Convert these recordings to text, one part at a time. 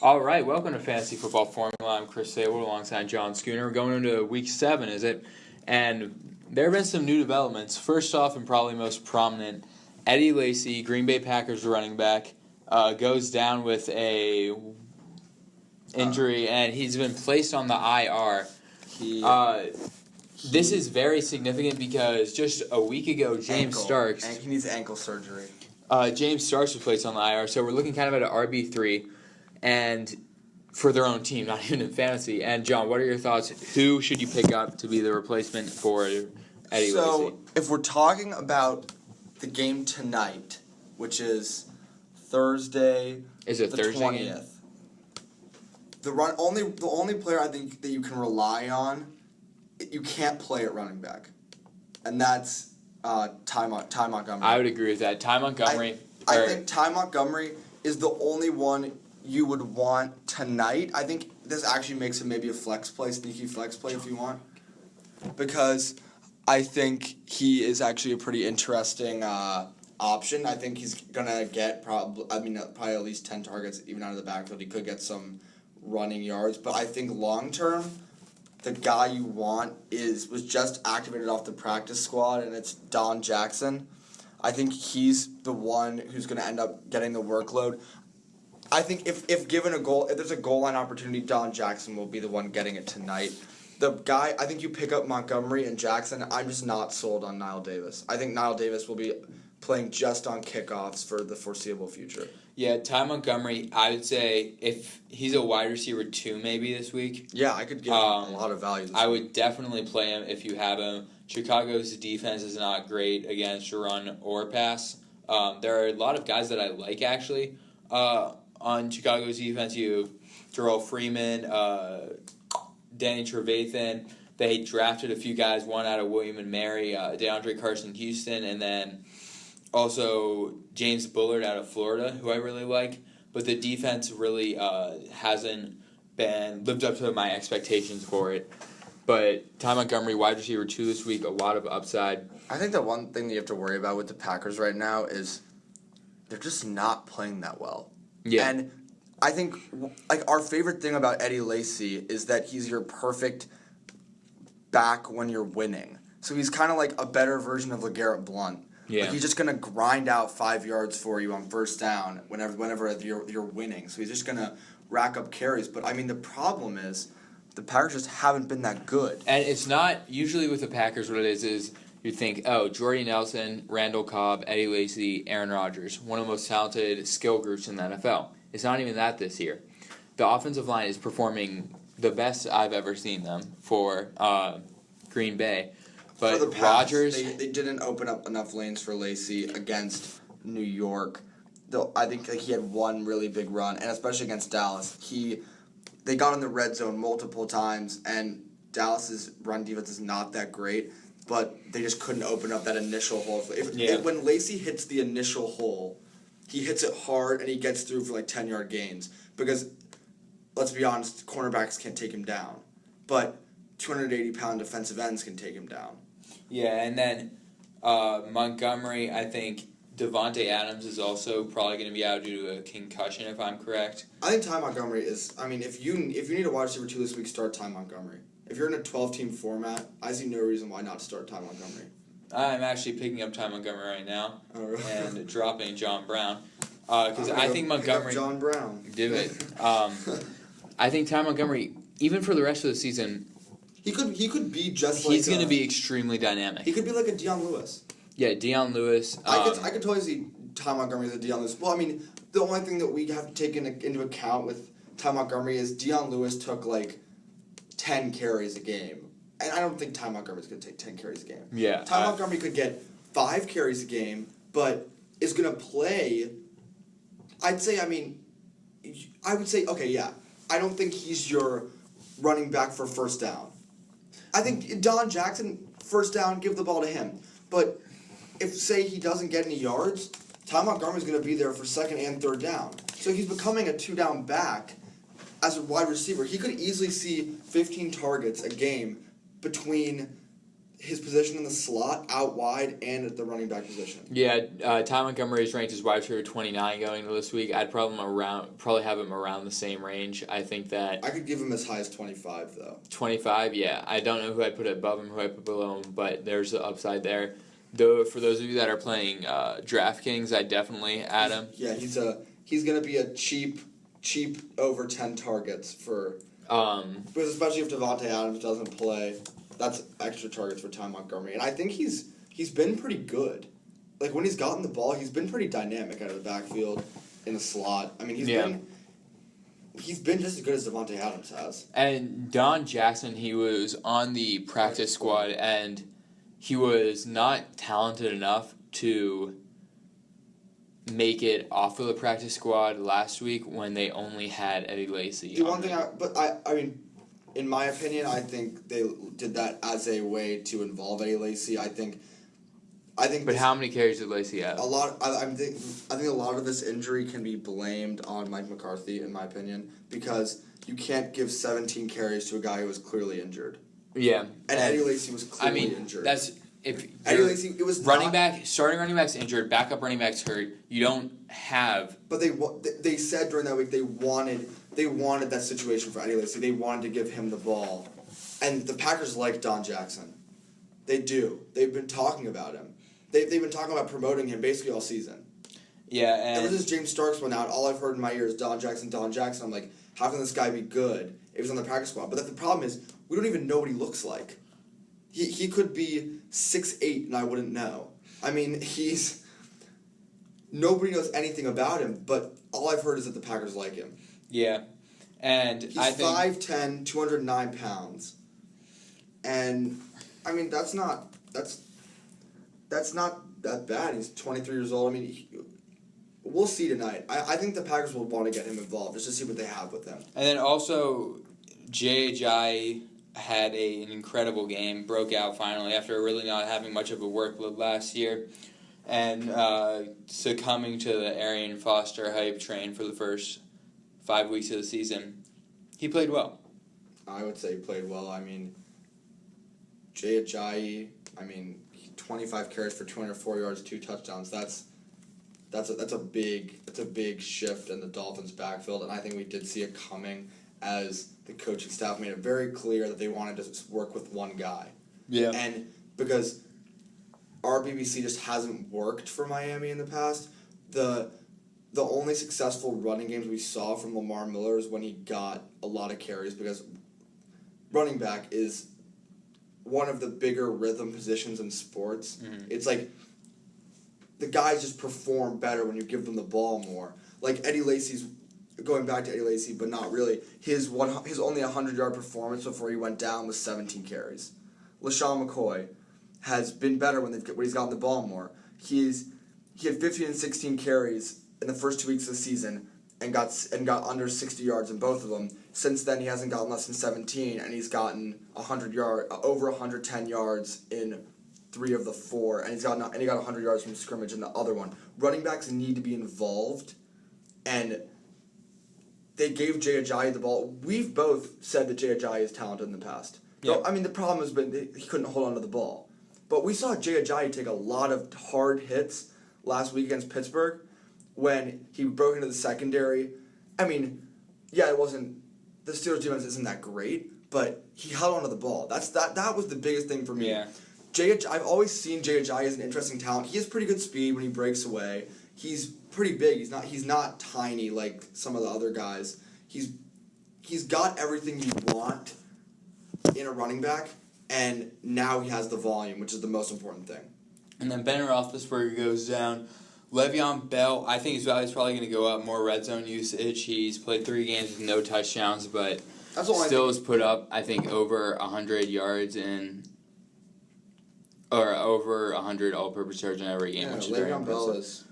All right, welcome to Fantasy Football Formula. I'm Chris Savold alongside John Schooner. We're going into Week 7, is it? And there have been some new developments. First off, and probably most prominent, Eddie Lacy, Green Bay Packers running back, goes down with a injury, and he's been placed on the IR. This is very significant because just a week ago, James Starks... He needs ankle surgery. James Starks was placed on the IR, so we're looking kind of at an RB3, and for their own team, not even in fantasy. And John, what are your thoughts? Who should you pick up to be the replacement for Eddie Lacy? So, if we're talking about the game tonight, which is Thursday, is it the Thursday 20th, the only player I think that you can rely on, you can't play at running back, and that's Ty Montgomery. I would agree with that. Ty Montgomery. I think Ty Montgomery is the only one you would want tonight. I think this actually makes him maybe a flex play, sneaky flex play if you want, because I think he is actually a pretty interesting option. I think he's gonna get probably at least 10 targets even out of the backfield. He could get some running yards, but I think long term, the guy you want was just activated off the practice squad, and it's Don Jackson. I think he's the one who's going to end up getting the workload. I think if given if there's a goal line opportunity, Don Jackson will be the one getting it tonight. The guy, I think you pick up Montgomery and Jackson. I'm just not sold on Knile Davis. I think Knile Davis will be playing just on kickoffs for the foreseeable future. Yeah, Ty Montgomery, I would say if he's a wide receiver 2 maybe this week. Yeah, I could give him a lot of value this week. I would definitely play him if you have him. Chicago's defense is not great against run or pass. There are a lot of guys that I like, actually, on Chicago's defense. You have Terrell Freeman, Danny Trevathan. They drafted a few guys, one out of William & Mary, DeAndre Carson-Houston, and then also James Bullard out of Florida, who I really like. But the defense really hasn't lived up to my expectations for it. But Ty Montgomery, wide receiver 2 this week, a lot of upside. I think the one thing that you have to worry about with the Packers right now is they're just not playing that well. Yeah. And I think our favorite thing about Eddie Lacy is that he's your perfect back when you're winning. So he's kind of like a better version of LeGarrette Blount. Yeah. He's just going to grind out 5 yards for you on first down whenever you're winning. So he's just going to rack up carries. But, the problem is the Packers just haven't been that good. And it's not, usually with the Packers, what it is you think, oh, Jordy Nelson, Randall Cobb, Eddie Lacy, Aaron Rodgers, one of the most talented skill groups in the NFL. It's not even that this year. The offensive line is performing the best I've ever seen them for Green Bay. But for the Rodgers, they didn't open up enough lanes for Lacy against New York. Though I think he had one really big run, and especially against Dallas, they got in the red zone multiple times, and Dallas's run defense is not that great, but they just couldn't open up that initial hole. When Lacy hits the initial hole, he hits it hard and he gets through for 10-yard gains. Because, let's be honest, cornerbacks can't take him down. But 280-pound defensive ends can take him down. Yeah, and then Montgomery, I think Devontae Adams is also probably going to be out due to a concussion, if I'm correct. I think Ty Montgomery is... if you need a wide receiver 2 this week, start Ty Montgomery. If you're in a 12-team format, I see no reason why not to start Ty Montgomery. I'm actually picking up Ty Montgomery right now and dropping John Brown. Because I think Montgomery... John Brown. Do it. I think Ty Montgomery, even for the rest of the season... He could be just he's going to be extremely dynamic. He could be like a Deion Lewis. Yeah, Deion Lewis. I could totally see Ty Montgomery as a Deion Lewis. Well, the only thing that we have to take into account with Ty Montgomery is Deion Lewis took 10 carries a game. And I don't think Ty Montgomery's going to take 10 carries a game. Yeah. Ty Montgomery could get 5 carries a game, but is going to play... I would say, okay, yeah. I don't think he's your running back for first down. I think Don Jackson, first down, give the ball to him. But if, say, he doesn't get any yards, Ty Montgomery's going to be there for second and third down. So he's becoming a 2-down back as a wide receiver. He could easily see 15 targets a game between his position in the slot, out wide, and at the running back position. Yeah, Ty Montgomery is ranked as wide receiver 29 going into this week. I'd probably have him around the same range. I think that I could give him as high as 25, though. 25, yeah. I don't know who I'd put above him, who I'd put below him, but there's the upside there. Though, for those of you that are playing DraftKings, I'd definitely add him. Yeah, he's going to be a cheap over 10 targets for... because especially if Devontae Adams doesn't play, that's extra targets for Ty Montgomery. And I think he's been pretty good. Like, when he's gotten the ball, he's been pretty dynamic out of the backfield, in the slot. I mean, he's been just as good as Devontae Adams has. And Don Jackson, he was on the practice squad, and he was not talented enough to make it off of the practice squad last week when they only had Eddie Lacy. The one thing I mean, in my opinion, I think they did that as a way to involve Eddie Lacy. I think. But how many carries did Lacy have? A lot. I think a lot of this injury can be blamed on Mike McCarthy, in my opinion, because you can't give 17 carries to a guy who was clearly injured. Yeah, and Eddie Lacy was clearly injured. That's if Eddie Lacy. It was starting running back's injured, backup running back's hurt. You don't have. But they said during that week they wanted that situation for Eddie Lacy. They wanted to give him the ball, and the Packers like Don Jackson. They do. They've been talking about him. They've been talking about promoting him basically all season. Yeah, and ever since James Starks went out, all I've heard in my ear is Don Jackson, Don Jackson. I'm like, how can this guy be good if he's on the practice squad? But the problem is, we don't even know what he looks like. He could be 6'8", and I wouldn't know. I mean, nobody knows anything about him, but all I've heard is that the Packers like him. Yeah, and he's 5'10", 209 pounds, and I mean that's not that bad. He's 23 years old. I mean, we'll see tonight. I think the Packers will want to get him involved just to see what they have with him. And then also, Ajayi had an incredible game, broke out finally after really not having much of a workload last year, and succumbing to the Arian Foster hype train for the first 5 weeks of the season. He played well. I would say he played well. I mean, Ajayi, 25 carries for 204 yards, 2 touchdowns. That's a big shift in the Dolphins' backfield, and I think we did see it coming as the coaching staff made it very clear that they wanted to work with one guy. Yeah. And because our BBC just hasn't worked for Miami in the past, the only successful running games we saw from Lamar Miller is when he got a lot of carries, because running back is one of the bigger rhythm positions in sports. Mm-hmm. It's like the guys just perform better when you give them the ball more. Like Eddie Lacy's, going back to Eddie Lacy, but not really, his only 100-yard performance before he went down was 17 carries. LaShawn McCoy has been better when he's gotten the ball more. He had 15 and 16 carries in the first 2 weeks of the season and got under 60 yards in both of them. Since then, he hasn't gotten less than 17, and he's gotten over 110 yards in 3 of the 4, and he got 100 yards from scrimmage in the other one. Running backs need to be involved, and they gave Ajayi the ball. We've both said that Ajayi is talented in the past. Yeah. I mean, the problem has been that he couldn't hold on to the ball. But we saw Ajayi take a lot of hard hits last week against Pittsburgh when he broke into the secondary. I mean, yeah, it wasn't... The Steelers' defense isn't that great, but he held onto the ball. That was the biggest thing for me. Yeah. I've always seen Ajayi as an interesting talent. He has pretty good speed when he breaks away. He's pretty big. He's not tiny like some of the other guys. He's got everything you want in a running back, and now he has the volume, which is the most important thing. And then Ben Roethlisberger goes down. Le'Veon Bell, I think his value is probably going to go up, more red zone usage. He's played 3 games with no touchdowns, but still has put up, I think, over 100 yards or over 100 all-purpose yards in every game, which is very impressive. Le'Veon Bell is,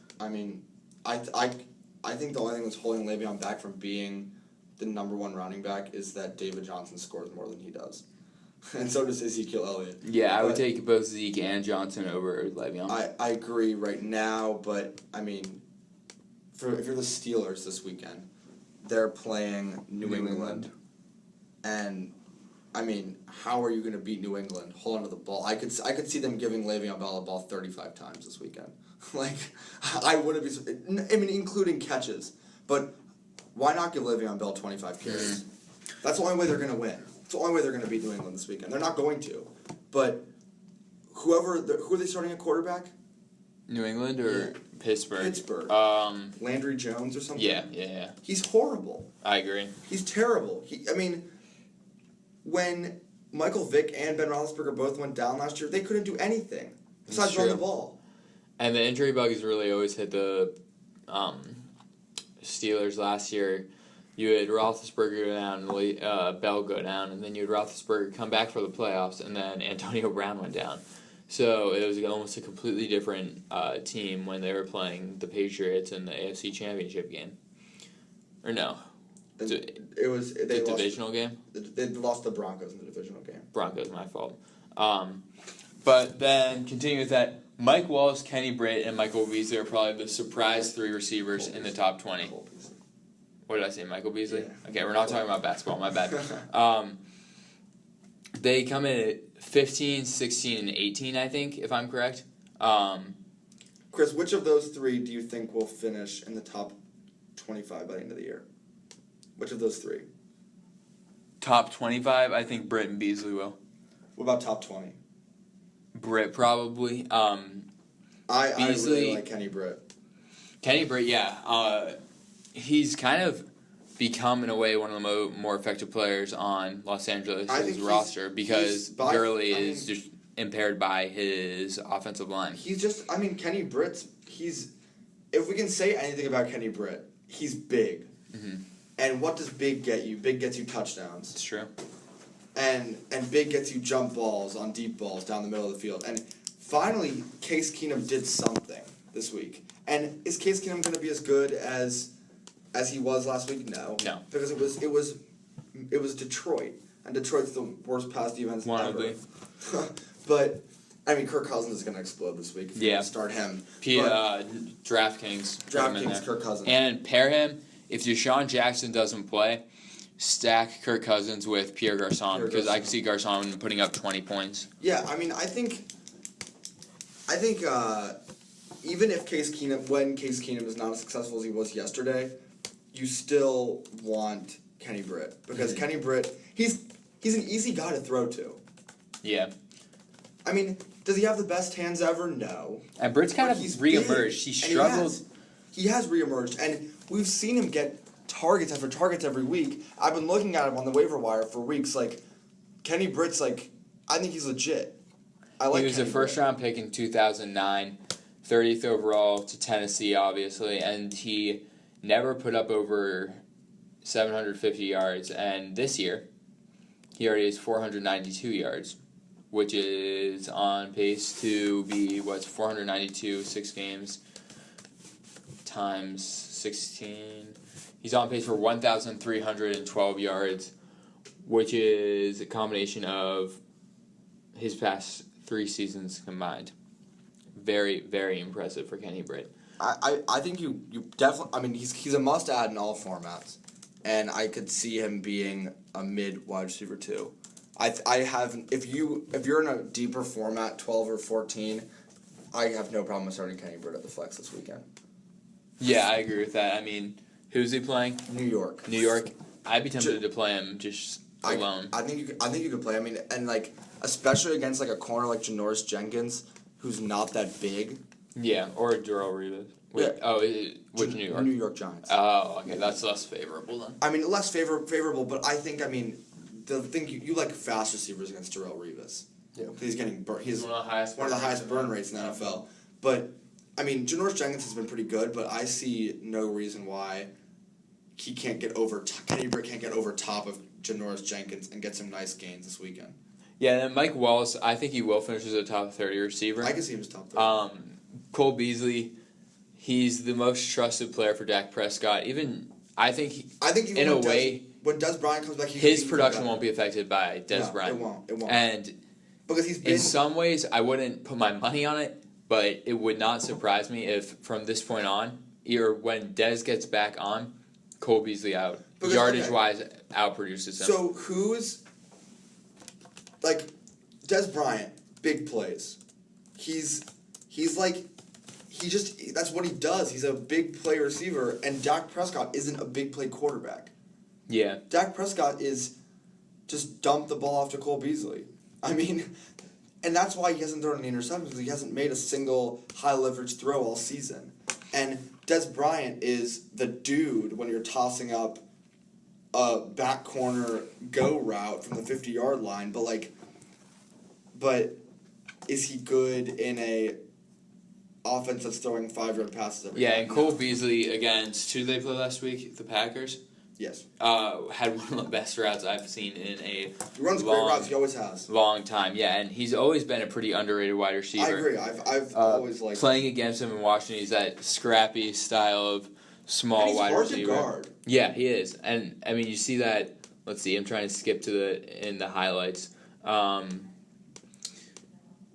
I think the only thing that's holding Le'Veon back from being the number 1 running back is that David Johnson scores more than he does. And so does Ezekiel Elliott. Yeah, I would take both Zeke and Johnson over Le'Veon. I agree right now, but, I mean, if you're the Steelers this weekend, they're playing New England. And I mean, how are you going to beat New England? Hold on to the ball. I could see them giving Le'Veon Bell the ball 35 times this weekend. Like, I wouldn't be. I mean, including catches. But why not give Le'Veon Bell 25 carries? That's the only way they're going to win. It's the only way they're going to beat New England this weekend. They're not going to. But who are they starting at quarterback? New England or Pittsburgh? Pittsburgh. Landry Jones or something? Yeah. He's horrible. I agree. He's terrible. When Michael Vick and Ben Roethlisberger both went down last year, they couldn't do anything besides run the ball. And the injury bug has really always hit the Steelers last year. You had Roethlisberger go down, Bell go down, and then you had Roethlisberger come back for the playoffs, and then Antonio Brown went down. So it was almost a completely different team when they were playing the Patriots in the AFC Championship game. Or no? It was the divisional game? They lost the Broncos in the divisional game. Broncos, my fault. But then, continue with that, Mike Wallace, Kenny Britt, and Michael Beasley are probably the surprise three receivers in the top 20. What did I say, Michael Beasley? Yeah. Okay, we're not talking about basketball, my bad. They come in at 15, 16, and 18, I think, if I'm correct. Chris, which of those three do you think will finish in the top 25 by the end of the year? Which of those three? Top 25, I think Britt and Beasley will. What about top 20? Britt, probably. I Beasley, really like Kenny Britt. Kenny Britt, yeah. He's kind of become, in a way, one of the more effective players on Los Angeles' roster because Gurley is just impaired by his offensive line. Kenny Britt's, if we can say anything about Kenny Britt, he's big. Mm-hmm. And what does big get you? Big gets you touchdowns. It's true. And big gets you jump balls on deep balls down the middle of the field. And finally, Case Keenum did something this week. And is Case Keenum going to be as good as he was last week? No. Because it was Detroit, and Detroit's the worst pass defense ever. But I mean, Kirk Cousins is going to explode this week. If you start him. DraftKings, Kirk Cousins, and pair him if Desean Jackson doesn't play. Stack Kirk Cousins with Pierre Garçon because I can see Garçon putting up 20 points. Yeah, I mean, I think even if when Case Keenum is not as successful as he was yesterday, you still want Kenny Britt because Kenny Britt, he's an easy guy to throw to. Yeah. I mean, does he have the best hands ever? No. And Britt's kind of reemerged. He struggled. He has reemerged, and we've seen him get targets after targets every week. I've been looking at him on the waiver wire for weeks. Like, Kenny Britt's I think he's legit. He was a first-round pick in 2009, 30th overall to Tennessee, obviously, and he never put up over 750 yards. And this year, he already has 492 yards, which is on pace to be, 492, 6 games times 16. He's on pace for 1,312 yards, which is a combination of his past 3 seasons combined. Very, very impressive for Kenny Britt. I think you definitely. I mean, he's a must add in all formats, and I could see him being a mid wide receiver too. If you're in a deeper format, 12 or 14, I have no problem with starting Kenny Britt at the flex this weekend. Yeah, I agree with that. I mean, who's he playing? New York. I'd be tempted to play him just alone. I think you could play. I mean, and especially against a corner like Janoris Jenkins, who's not that big. Yeah, or Darrelle Revis. Which New York? New York Giants. Oh, okay, that's less favorable then. I mean, less favorable, but I think the thing you like fast receivers against Darrelle Revis. Yeah, because he's getting burnt. He's one of the highest burn rates in the NFL. But I mean, Janoris Jenkins has been pretty good, but I see no reason why Kenny Britt can't get over top of Janoris Jenkins and get some nice gains this weekend. Yeah, and Mike Wallace, I think he will finish as a top 30 receiver. I can see him as top 30. Cole Beasley, he's the most trusted player for Dak Prescott. I think in a way, when Des Bryant comes back, his production won't be affected by Des Bryant. It won't. And because in some ways, I wouldn't put my money on it, but it would not surprise me if from this point on, or when Des gets back on, Cole Beasley out. Yardage-wise, outproduces him. So who's like, Des Bryant, big plays. That's what he does. He's a big play receiver, and Dak Prescott isn't a big play quarterback. Yeah. Dak Prescott is just dump the ball off to Cole Beasley. I mean, and that's why he hasn't thrown any interceptions, because he hasn't made a single high leverage throw all season. And Des Bryant is the dude when you're tossing up a back corner go route from the 50-yard line, but is he good in a offense that's throwing 5-yard passes every time? And Cole Beasley against, who did they play last week? The Packers? Yes. Had one of the best routes I've seen in a He runs great routes. He always has. Long time, yeah, and he's always been a pretty underrated wide receiver. I agree. I've always liked playing against him in Washington. He's that scrappy style of small wide receiver. He's hard to guard. Yeah, he is, and I mean you see that. Let's see. I'm trying to skip to the highlights.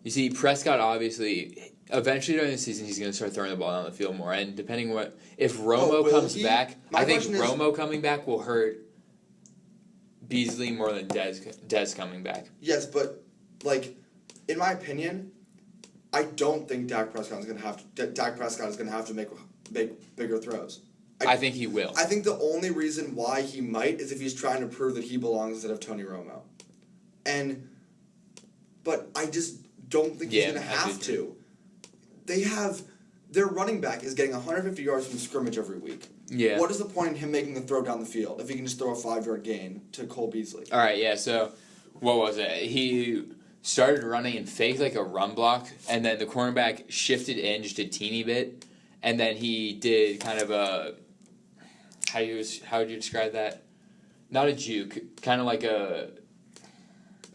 You see Prescott obviously. Eventually during the season, he's going to start throwing the ball down the field more. And depending if Romo comes back, I think Romo coming back will hurt Beasley more than Dez coming back. Yes, but in my opinion, I don't think Dak Prescott is going to have to make bigger throws. I think he will. I think the only reason why he might is if he's trying to prove that he belongs instead of Tony Romo, but I just don't think he's going to have to. Their running back is getting 150 yards from scrimmage every week. Yeah. What is the point in him making the throw down the field if he can just throw a 5-yard gain to Cole Beasley? All right, yeah, so what was it? He started running and faked like a run block, and then the cornerback shifted in just a teeny bit, and then he did kind of a, how would you describe that? Not a juke, kind of like a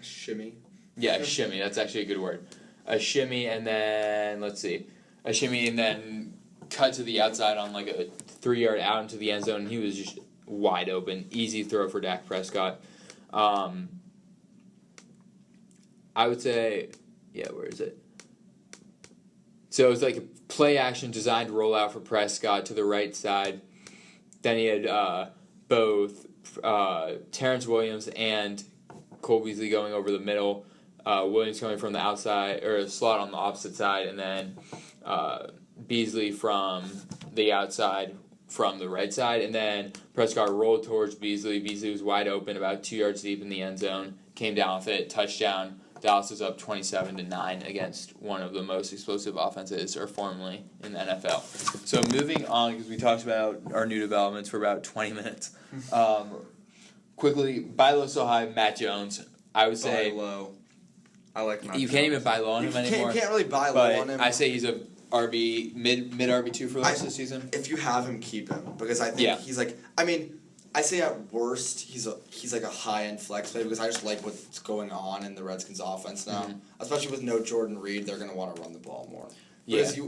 shimmy. Yeah, a shimmy, that's actually a good word. A shimmy, and then, a shimmy, and then cut to the outside on like a 3-yard out into the end zone, and he was just wide open. Easy throw for Dak Prescott. I would say, where is it? So it was like a play-action designed rollout for Prescott to the right side. Then he had both Terrence Williams and Cole Beasley going over the middle. Williams coming from the outside, or slot on the opposite side, and then Beasley from the outside from the right side, and then Prescott rolled towards Beasley. Beasley was wide open, about 2 yards deep in the end zone, came down with it, touchdown. Dallas was up 27-9 against one of the most explosive offenses, or formerly in the NFL. So moving on, because we talked about our new developments for about 20 minutes. Quickly, buy low, sell high, Matt Jones. I would say buy low. I like Matt you Jones. can't even buy low on him anymore. You can't really buy low on him. I say he's a mid RB2 for the rest of the season. If you have him, keep him, because I think he's I say at worst he's like a high end flex play, because I just like what's going on in the Redskins offense now, especially with no Jordan Reed. They're gonna want to run the ball more. Because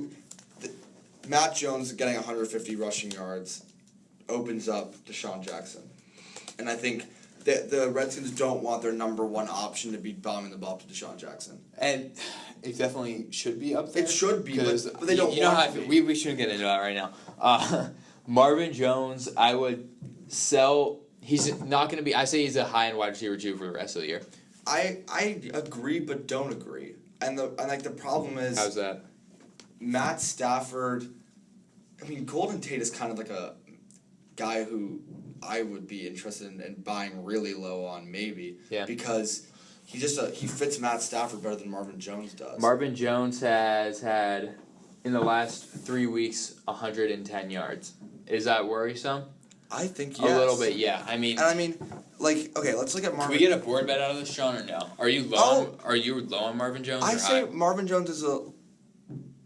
Matt Jones getting 150 rushing yards opens up Desean Jackson, and I think the Redskins don't want their number one option to be bombing the ball to Desean Jackson. And it definitely should be up there. It should be, but they don't want it to be. We shouldn't get into that right now. Marvin Jones, I would sell. He's not going to be. I say he's a high-end wide receiver 2 for the rest of the year. I agree, but don't agree. And the problem is, how's that? Matt Stafford. I mean, Golden Tate is kind of like a guy who I would be interested in buying really low on, maybe. Yeah. Because he fits Matt Stafford better than Marvin Jones does. Marvin Jones has had, in the last 3 weeks, 110 yards. Is that worrisome? I think yes. A little bit, yeah. Okay, let's look at Marvin. Can we get a board bet out of this, Sean, or no? Are you low? Are you low on Marvin Jones? I say Marvin Jones is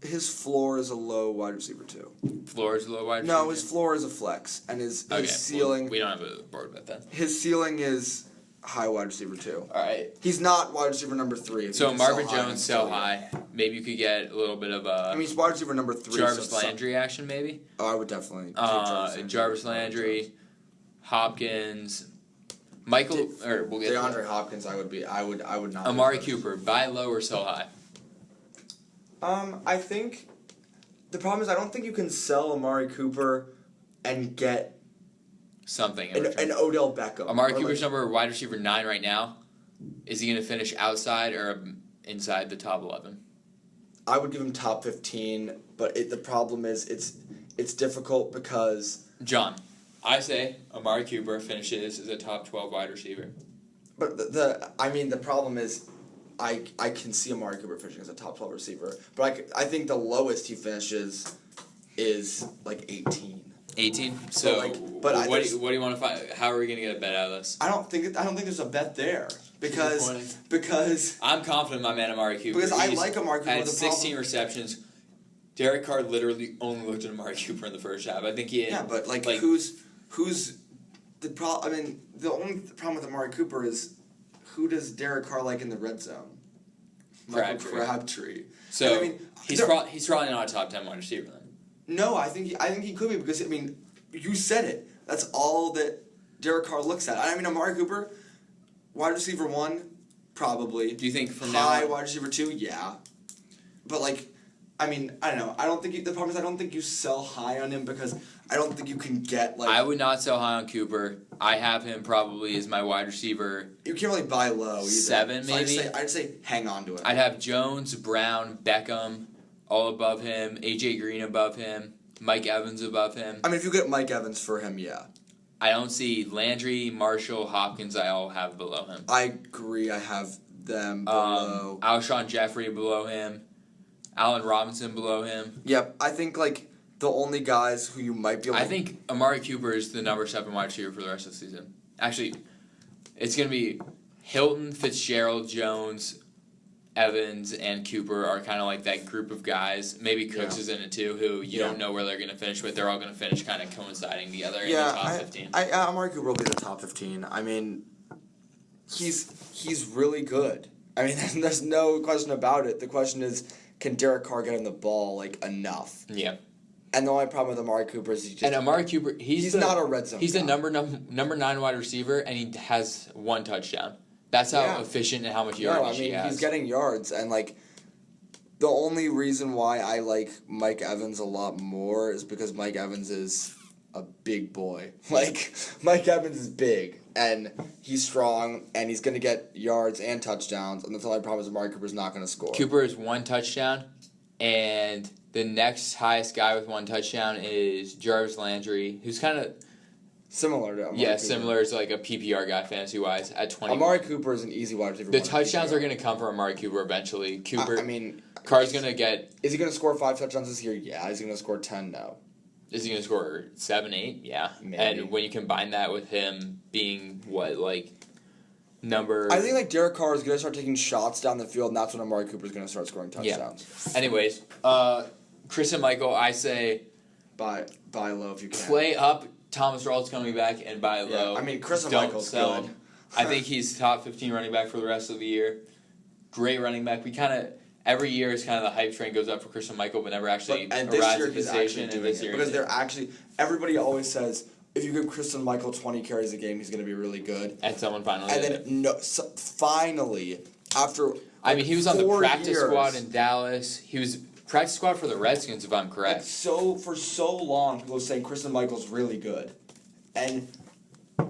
his floor is a low wide receiver 2. Floor is a low wide receiver? No, his floor is a flex, and his ceiling. Well, we don't have a board bet then. His ceiling is high wide receiver 2. All right. He's not wide receiver number 3. So Marvin Jones sell high. Maybe you could get a little bit of a. He's wide receiver number 3. Jarvis Landry action, maybe. Oh, I would definitely. Take Jarvis Landry, Hopkins, Michael, or we'll get DeAndre Hopkins. I would not. Amari Cooper, buy low or sell high. I think the problem is I don't think you can sell Amari Cooper and get something. an Odell Beckham. Amari Cooper's number wide receiver 9 right now. Is he going to finish outside or inside the top 11? I would give him top 15, but the problem is it's difficult because... John, I say Amari Cooper finishes as a top 12 wide receiver. But the problem is I can see Amari Cooper finishing as a top 12 receiver, but I think the lowest he finishes is like 18. 18. So, what do you want to find? How are we going to get a bet out of this? I don't think there's a bet there because I'm confident in my man Amari Cooper. Because I like Amari Cooper. Had 16 receptions. Derek Carr literally only looked at Amari Cooper in the first half. I think he had. Yeah, but who's the problem? I mean, the only problem with Amari Cooper is who does Derek Carr like in the red zone? Crabtree. So I mean, he's probably not a top 10 wide receiver then. No, I think he could be because, I mean, you said it. That's all that Derek Carr looks at. I mean, Amari Cooper, wide receiver 1, probably. Do you think from high now on? Wide receiver 2? Yeah. But, I mean, I don't know. The problem is I don't think you sell high on him because I don't think you can get, I would not sell high on Cooper. I have him probably as my wide receiver. You can't really buy low either. 7, so maybe? I'd say hang on to it. I'd have Jones, Brown, Beckham all above him, AJ Green above him, Mike Evans above him. I mean, if you get Mike Evans for him, yeah. I don't see Landry, Marshall, Hopkins, I all have below him. I agree, I have them below. Alshon Jeffrey below him, Allen Robinson below him. Yep, I think, the only guys who you might be able I think Amari Cooper is the number 7 wide receiver for the rest of the season. Actually, it's going to be Hilton, Fitzgerald, Jones, Evans, and Cooper are kind of like that group of guys. Maybe Cooks is in it too, who you don't know where they're going to finish, but they're all going to finish kind of coinciding together in the top 15. Amari Cooper will be the top 15. I mean, he's really good. I mean, there's no question about it. The question is, can Derek Carr get him the ball enough? Yeah. And the only problem with Amari Cooper is Amari Cooper, he's not a red zone. He's guy. the number 9 wide receiver, and he has 1 touchdown. That's how efficient and how much yardage he has. He's getting yards, and the only reason why I like Mike Evans a lot more is because Mike Evans is a big boy. Mike Evans is big, and he's strong, and he's going to get yards and touchdowns, and that's the only problem is Amari Cooper's not going to score. Cooper has 1 touchdown, and the next highest guy with 1 touchdown is Jarvis Landry, who's kind of... Similar to Amari Cooper. Similar to a PPR guy fantasy-wise at 20. Amari Cooper is an easy wide receiver. The touchdowns are going to come from Amari Cooper eventually. Carr's going to get... Is he going to score 5 touchdowns this year? Yeah. Is he going to score 10? No. Is he going to score 7, 8? Yeah. Maybe. And when you combine that with him being, number... I think, Derek Carr is going to start taking shots down the field, and that's when Amari Cooper is going to start scoring touchdowns. Yeah. Anyways, Chris and Michael, I say... Buy low if you can. Play up. Thomas Rawls coming back and buy low. Yeah, I mean, Chris and Michael's good. I think he's top 15 running back for the rest of the year. Great running back. We kind of every year is kind of the hype train goes up for Chris and Michael, but never actually arrives at the station. And this year, because they're actually everybody always says if you give Chris and Michael 20 carries a game, he's going to be really good. And someone finally. And then finally after. I mean, he was on the practice squad in Dallas. He was practice squad for the Redskins, if I'm correct. For so long, people were saying Christian Michael's really good. And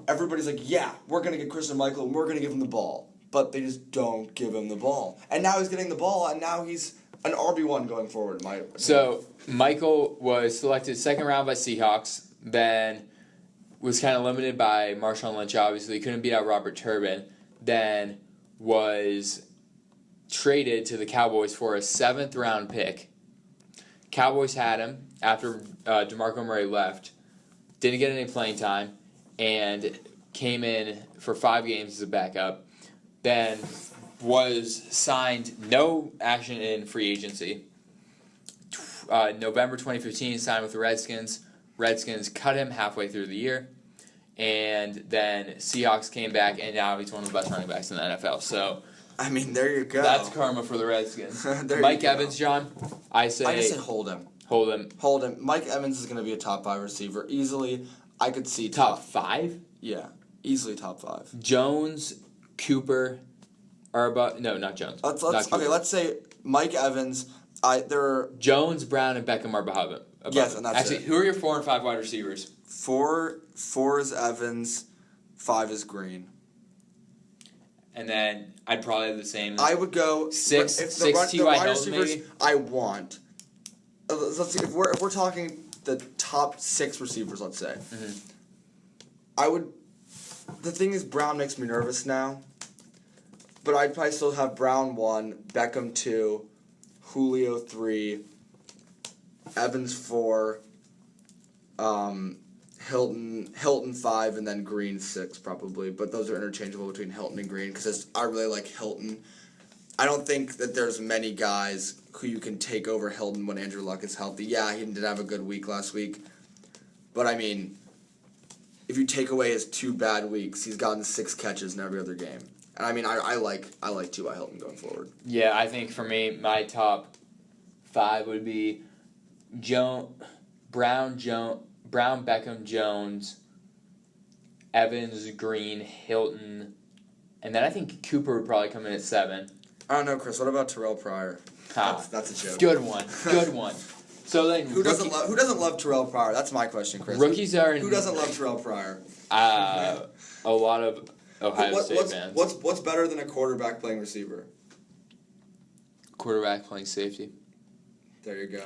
everybody's like, yeah, we're going to get Christian Michael and we're going to give him the ball. But they just don't give him the ball. And now he's getting the ball, and now he's an RB1 going forward, in my opinion. So, Michael was selected 2nd round by Seahawks, then was kind of limited by Marshawn Lynch, obviously. He couldn't beat out Robert Turbin. Then was traded to the Cowboys for a 7th round pick. Cowboys had him after DeMarco Murray left. Didn't get any playing time and came in for 5 games as a backup. Then was signed, no action in free agency. November 2015, signed with the Redskins. Redskins cut him halfway through the year. And then Seahawks came back, and now he's one of the best running backs in the NFL. So, I mean, there you go. That's karma for the Redskins. Mike Evans, John, I just say hold him. Hold him. Hold him. Mike Evans is going to be a top 5 receiver. Easily, I could see top 5? Yeah, easily top 5. Jones, Cooper, are about... No, not Jones. Let's say Mike Evans. Jones, Brown, and Beckham are above him. Yes, and that's Actually, who are your 4 and 5 wide receivers? 4 is Evans, 5 is Green. and then I'd probably have the same. I would go six the T.Y. wide Hilton receivers maybe. I want. Let's see if we're talking the top 6 receivers. Let's say. Mm-hmm. I would. The thing is, Brown makes me nervous now. But I'd probably still have Brown 1, Beckham 2, Julio 3, Evans 4, Hilton 5, and then Green 6 probably. But those are interchangeable between Hilton and Green because I really like Hilton. I don't think that there's many guys who you can take over Hilton when Andrew Luck is healthy. Yeah, he did have a good week last week. But, I mean, if you take away his 2 bad weeks, he's gotten 6 catches in every other game. And, I mean, I like T.Y. Hilton going forward. Yeah, I think for me, my top 5 would be Brown, Beckham, Jones, Evans, Green, Hilton, and then I think Cooper would probably come in at 7. I don't know, Chris. What about Terrell Pryor? That's a joke. Good one. Good one. So then, who doesn't love Terrell Pryor? That's my question, Chris. Rookies are who doesn't love Terrell Pryor? A lot of Ohio State fans. What's better than a quarterback playing receiver? Quarterback playing safety. There you go.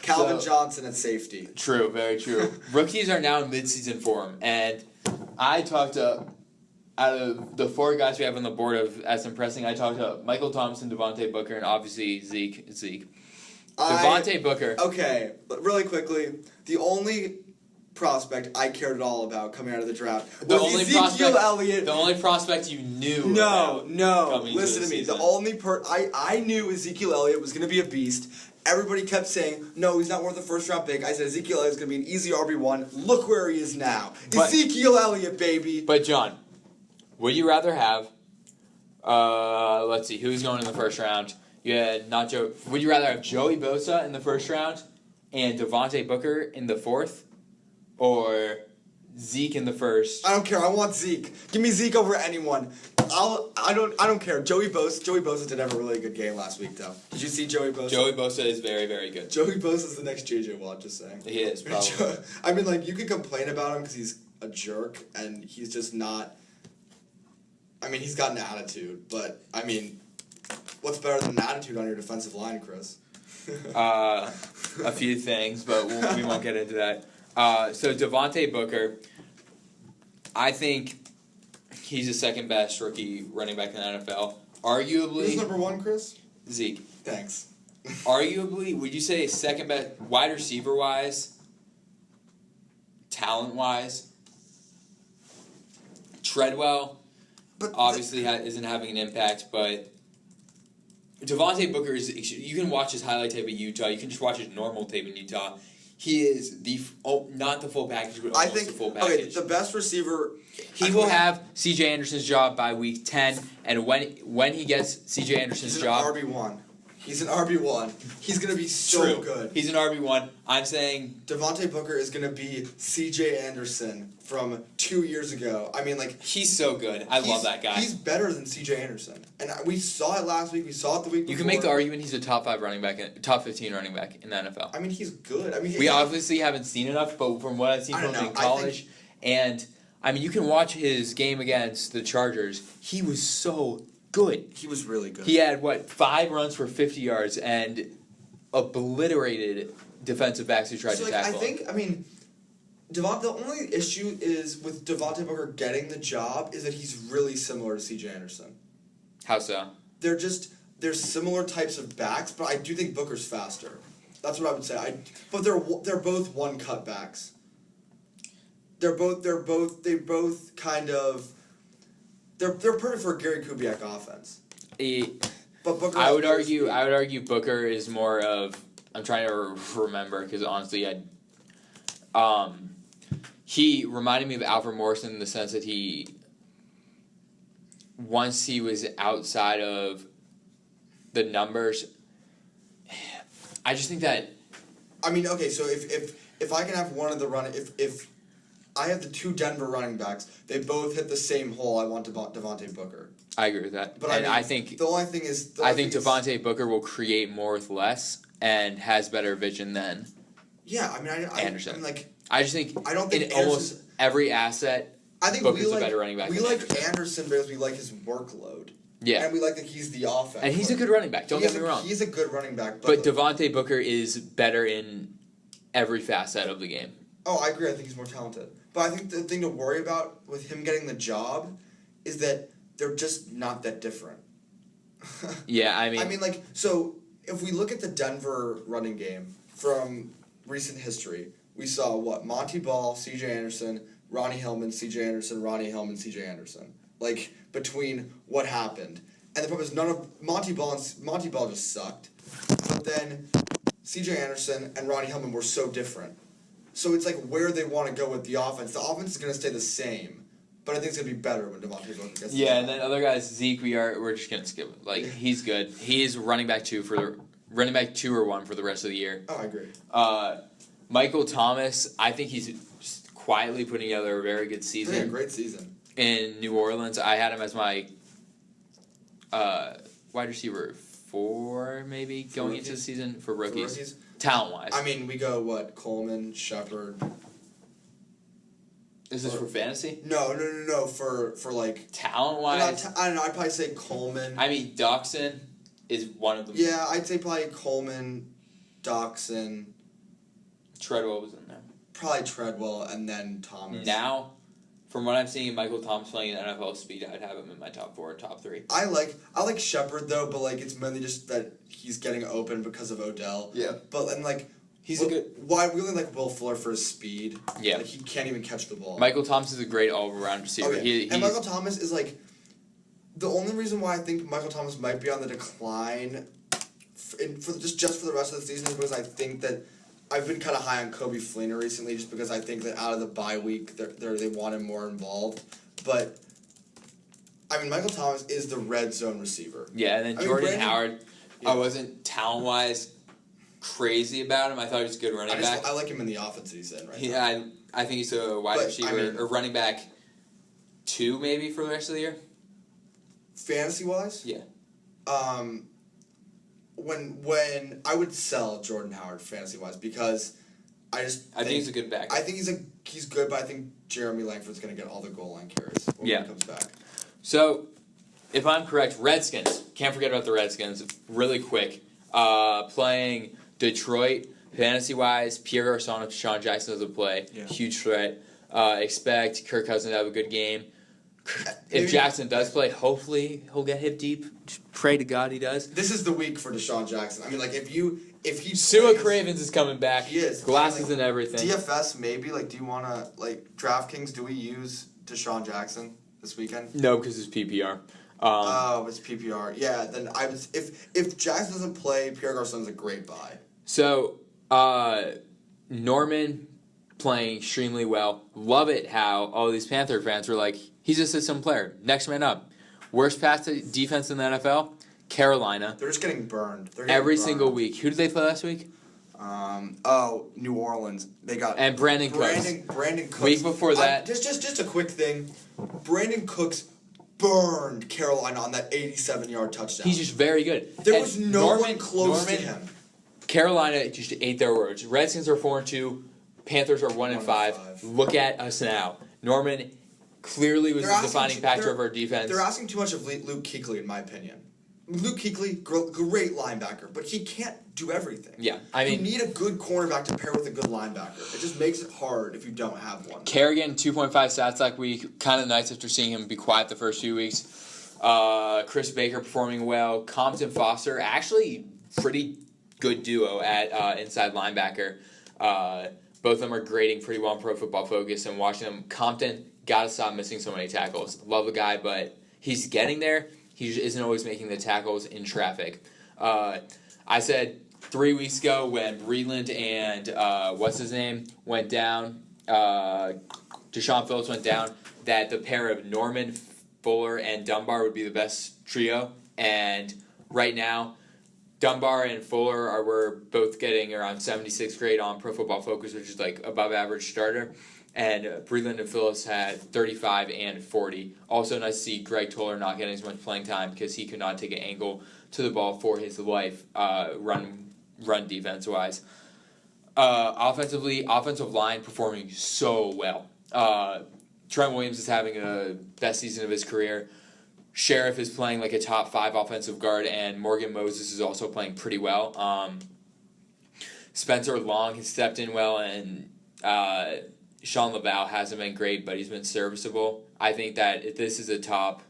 Calvin Johnson at safety. True, very true. Rookies are now in midseason form, and I talked to, out of the 4 guys we have on the board as impressing, I talked to Michael Thompson, Devontae Booker, and obviously Zeke. Devontae Booker. Okay, really quickly, the only prospect I cared at all about coming out of the draft was Ezekiel Elliott. The only prospect you knew. No. Listen to me. The only I knew Ezekiel Elliott was going to be a beast. Everybody kept saying, no, he's not worth a first-round pick. I said, Ezekiel Elliott's going to be an easy RB1. Look where he is now. Ezekiel Elliott, baby. But, John, would you rather have, let's see, who's going in the first round? Would you rather have Joey Bosa in the first round and Devontae Booker in the 4th? Or Zeke in the first? I don't care. I want Zeke. Give me Zeke over anyone. I don't care. Joey Bosa did have a really good game last week, though. Did you see Joey Bosa? Joey Bosa is very, very good. Joey Bosa is the next JJ Watt, just saying. He is, probably. I mean, like, you can complain about him because he's a jerk, and he's just not... I mean, he's got an attitude, but, I mean, what's better than an attitude on your defensive line, Chris? A few things, but we won't get into that. So Devontae Booker, I think he's the second best rookie running back in the NFL. Arguably, who's number 1, Chris? Zeke. Thanks. Arguably, would you say second best wide receiver wise, talent wise? Treadwell, but obviously isn't having an impact, but Devontae Booker is. You can watch his highlight tape at Utah. You can just watch his normal tape in Utah. He is not the full package, but almost the full package. Okay, the best receiver... He will have C.J. Anderson's job by week 10, and when he gets C.J. Anderson's job... He's an RB1. He's going to be so good. He's an RB1. I'm saying... Devontae Booker is going to be C.J. Anderson from 2 years ago. I mean, like... He's so good. I love that guy. He's better than C.J. Anderson. And we saw it last week. We saw it the week before. You can make the argument he's a top 5 running back, top 15 running back in the NFL. I mean, he's good. I mean, we obviously haven't seen enough, but from what I've seen from him in college... And, I mean, you can watch his game against the Chargers. He was so good. He was really good. He had, 5 runs for 50 yards and obliterated defensive backs who tried to tackle him. The only issue is with Devontae Booker getting the job is that he's really similar to C.J. Anderson. How so? They're similar types of backs, but I do think Booker's faster. That's what I would say. But they're both one-cut backs. They're both kind of... They're perfect for a Gary Kubiak offense. But Booker... I would argue Booker is more of... I'm trying to remember, because honestly, he reminded me of Alfred Morrison in the sense that once he was outside of the numbers, I just think that... I mean, okay, so if I can have one of the if I have the 2 Denver running backs, they both hit the same hole, I want Devontae Booker. I agree with that. But I think... The only thing is... I think Devontae Booker will create more with less and has better vision than Anderson. I just think... I don't think almost every asset I think Booker's a better running back. We than like Anderson. Anderson because we like his workload. Yeah. And we like that he's the offense. And he's a good running back. Don't get me wrong. He's a good running back. But Devontae Booker is better in every facet of the game. Oh, I agree. I think he's more talented. But I think the thing to worry about with him getting the job is that they're just not that different. Yeah, I mean, like, so if we look at the Denver running game from recent history, we saw what? Monty Ball, C.J. Anderson, Ronnie Hillman, C.J. Anderson, Ronnie Hillman, C.J. Anderson. Like, between what happened. And the problem is none of Monty Ball just sucked. But then C.J. Anderson and Ronnie Hillman were so different. So it's like where they want to go with the offense. The offense is going to stay the same. But I think it's going to be better when Devontae Booker gets the job. and then other guys, Zeke, we're just going to skip it. Like, he's good. He's running back 2 or 1 for the rest of the year. Oh, I agree. Michael Thomas, I think he's just quietly putting together a very good season. He's a great season. In New Orleans, I had him as my wide receiver 4, maybe, going into the season for rookies. Talent-wise. I mean, we go, what, Coleman, Shepard. Is this for fantasy? No, for like... Talent-wise? I don't know, I'd probably say Coleman. I mean, Doxson is one of them. Yeah, I'd say probably Coleman, Doxson. Treadwell was in there. Probably Treadwell, and then Thomas. Now, from what I'm seeing, Michael Thomas playing at NFL speed, I'd have him in my top 4 or top 3. I like Shepard, though, but, like, it's mainly just that he's getting open because of Odell. Yeah. But, and, like... He's a good... Why we really like Will Fuller for his speed. Yeah. Like, he can't even catch the ball. Michael Thomas is a great all-around receiver. Okay. And Michael Thomas is, like... The only reason why I think Michael Thomas might be on the decline for the rest of the season is because I think that I've been kind of high on Coby Fleener recently just because I think that out of the bye week, they want him more involved. But, I mean, Michael Thomas is the red zone receiver. Yeah, and then Jordan Howard, I wasn't talent-wise crazy about him. I thought he was a good running back. I like him in the offense that he's in right now. Yeah, I think he's a wide receiver or running back 2 maybe for the rest of the year. Fantasy-wise? Yeah. When I would sell Jordan Howard fantasy-wise because I think he's a good back. I think he's good, but I think Jeremy Langford's going to get all the goal line carries when he comes back. So, if I'm correct, Redskins. Can't forget about the Redskins. Really quick. Playing Detroit, fantasy-wise, Pierre Garçon and Deshaun Jackson doesn't play. Yeah. Huge threat. Expect Kirk Cousins to have a good game. If Jackson does play, hopefully he'll get hip deep. Just pray to God he does. This is the week for Deshaun Jackson. I mean, like, if he Sua Cravens is coming back. He is. Glasses and everything. DFS, maybe? Like, do you want to, like, DraftKings, do we use Deshaun Jackson this weekend? No, because it's PPR. It's PPR. Yeah, then if Jackson doesn't play, Pierre Garçon's a great buy. So, Norman playing extremely well. Love it how all these Panther fans were like, he's a system player. Next man up. Worst pass defense in the NFL? Carolina. They're just getting burned. Every single week. Who did they play last week? New Orleans. They got and Brandon Cooks. Brandon Cooks. Week before that. Just a quick thing. Brandon Cooks burned Carolina on that 87-yard touchdown. He's just very good. There was no one close to him. Carolina just ate their words. Redskins are 4-2. Panthers are 1-5. Look at us now. Norman clearly was the defining factor of our defense. They're asking too much of Luke Kuechly, in my opinion. Luke Kuechly, great linebacker, but he can't do everything. Yeah, I mean, you need a good cornerback to pair with a good linebacker. It just makes it hard if you don't have one. Kerrigan, 2.5 stats that week. Kind of nice after seeing him be quiet the first few weeks. Chris Baker performing well. Compton Foster, actually pretty good duo at inside linebacker. Both of them are grading pretty well on Pro Football Focus, and watching them, Compton, gotta stop missing so many tackles. Love the guy, but he's getting there. He just isn't always making the tackles in traffic. I said 3 weeks ago when Breland and what's his name went down, Deshaun Phillips went down, that the pair of Norman, Fuller, and Dunbar would be the best trio. And right now, Dunbar and Fuller were both getting around 76th grade on Pro Football Focus, which is like above average starter. And Breland and Phillips had 35 and 40. Also nice to see Greg Toller not getting as much playing time because he could not take an angle to the ball for his life, run defense-wise. Offensively, offensive line performing so well. Trent Williams is having a best season of his career. Sheriff is playing like a top 5 offensive guard, and Morgan Moses is also playing pretty well. Spencer Long has stepped in well, and Sean Laval hasn't been great, but he's been serviceable. I think that if this is a top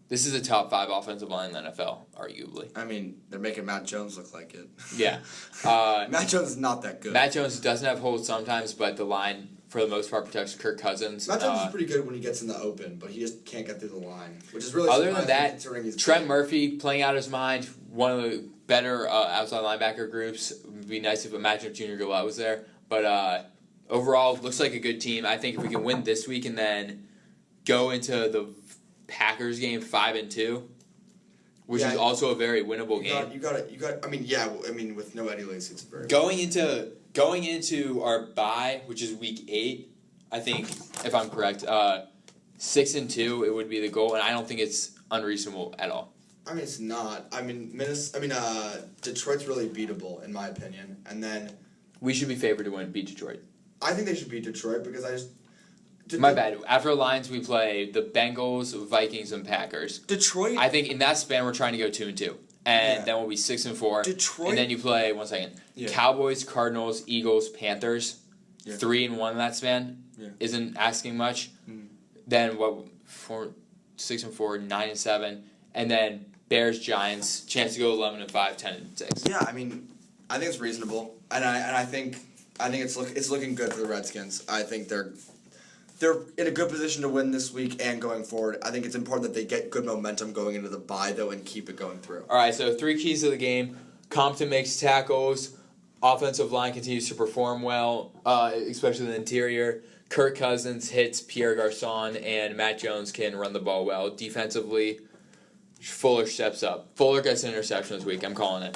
5 offensive line in the NFL, arguably. I mean, they're making Matt Jones look like it. Yeah. Matt Jones is not that good. Matt Jones doesn't have holes sometimes, but the line, for the most part, protects Kirk Cousins. Matt Jones is pretty good when he gets in the open, but he just can't get through the line, which is really other than that, considering he's Trent good. Murphy playing out his mind, one of the better outside linebacker groups. It would be nice if Imagine if Junior Gillette was there. But overall, looks like a good team. I think if we can win this week and then go into the Packers game 5-2, which is also a very winnable game. You got it. I mean, with no Eddie Lacy, it's very going into our bye, which is week 8. I think, if I'm correct, 6-2 it would be the goal, and I don't think it's unreasonable at all. I mean, it's not. I mean, Detroit's really beatable in my opinion, and then we should be favored to beat Detroit. I think they should beat Detroit because I just. My bad. After the Lions, we play the Bengals, Vikings, and Packers. Detroit. I think in that span we're trying to go 2-2, and then we'll be 6-4. Detroit. And then you play Cowboys, Cardinals, Eagles, Panthers. 3-1 in that span isn't asking much. Then 6-4, 9-7, and then Bears, Giants. Chance to go 11-5, 10-6. Yeah, I mean, I think it's reasonable, and I think it's looking good for the Redskins. I think they're in a good position to win this week and going forward. I think it's important that they get good momentum going into the bye, though, and keep it going through. All right, so 3 keys of the game. Compton makes tackles. Offensive line continues to perform well, especially the interior. Kirk Cousins hits Pierre Garçon, and Matt Jones can run the ball well. Defensively, Fuller steps up. Fuller gets an interception this week. I'm calling it.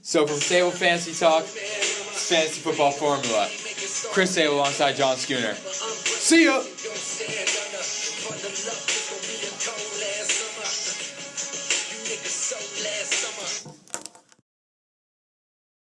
So from Savold Fantasy Talk, Fantasy Football Formula, Chris Savold alongside John Schooner. See ya!